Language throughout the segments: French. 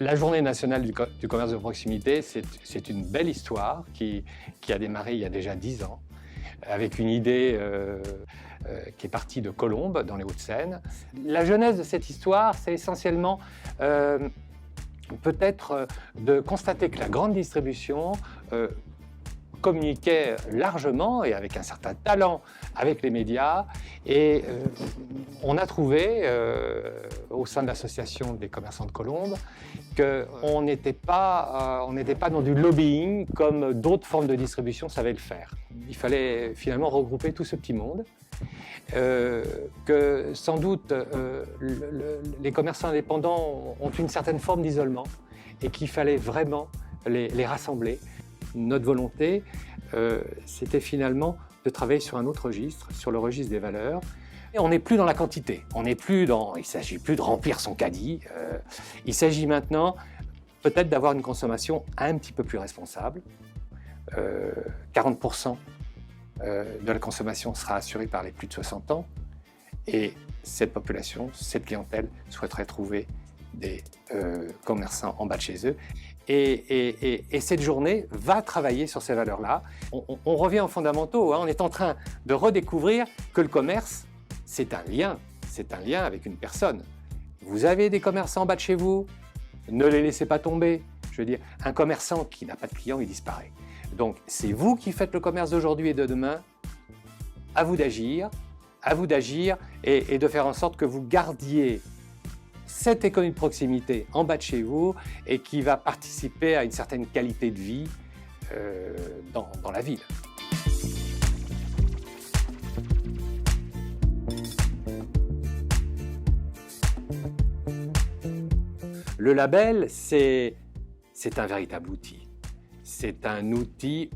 La Journée nationale du commerce de proximité, c'est une belle histoire qui a démarré il y a déjà 10 ans, avec une idée qui est partie de Colombes, dans les Hauts-de-Seine. La genèse de cette histoire, c'est essentiellement peut-être de constater que la grande distribution communiquait largement et avec un certain talent avec les médias. Et on a trouvé, au sein de l'association des commerçants de Colombes, qu'on n'était pas dans du lobbying comme d'autres formes de distribution savaient le faire. Il fallait finalement regrouper tout ce petit monde, que sans doute les commerçants indépendants ont une certaine forme d'isolement et qu'il fallait vraiment les rassembler. Notre volonté, c'était finalement de travailler sur un autre registre, sur le registre des valeurs. Et on n'est plus dans la quantité, il ne s'agit plus de remplir son caddie, il s'agit maintenant peut-être d'avoir une consommation un petit peu plus responsable. 40% de la consommation sera assurée par les plus de 60 ans et cette population, cette clientèle souhaiterait trouver des commerçants en bas de chez eux. Et cette journée va travailler sur ces valeurs-là. On revient aux fondamentaux, hein. On est en train de redécouvrir que le commerce, c'est un lien avec une personne. Vous avez des commerçants en bas de chez vous, ne les laissez pas tomber. Je veux dire, un commerçant qui n'a pas de clients, il disparaît. Donc, c'est vous qui faites le commerce d'aujourd'hui et de demain. À vous d'agir et de faire en sorte que vous gardiez cette économie de proximité en bas de chez vous et qui va participer à une certaine qualité de vie dans la ville. Le label, c'est un véritable outil. C'est un outil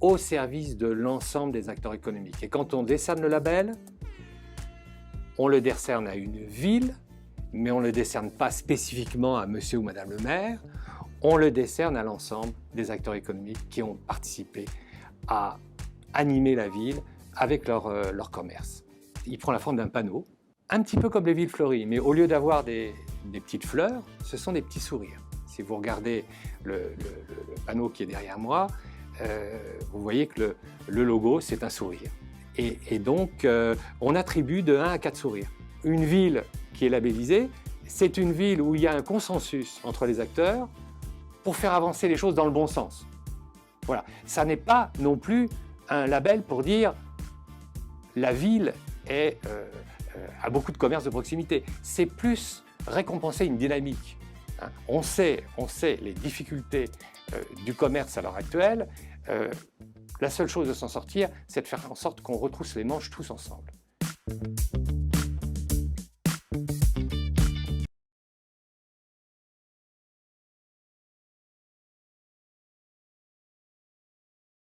au service de l'ensemble des acteurs économiques. Et quand on décerne le label, on le décerne à une ville, mais on ne le décerne pas spécifiquement à monsieur ou madame le maire, on le décerne à l'ensemble des acteurs économiques qui ont participé à animer la ville avec leur commerce. Il prend la forme d'un panneau, un petit peu comme les villes fleuries, mais au lieu d'avoir des petites fleurs, ce sont des petits sourires. Si vous regardez le panneau qui est derrière moi, vous voyez que le logo, c'est un sourire. Et donc, on attribue de 1 à 4 sourires. Une ville qui est labellisée, c'est une ville où il y a un consensus entre les acteurs pour faire avancer les choses dans le bon sens. Voilà. Ça n'est pas non plus un label pour dire la ville a beaucoup de commerces de proximité. C'est plus récompenser une dynamique. Hein. On sait les difficultés du commerce à l'heure actuelle. La seule chose de s'en sortir, c'est de faire en sorte qu'on retrousse les manches tous ensemble.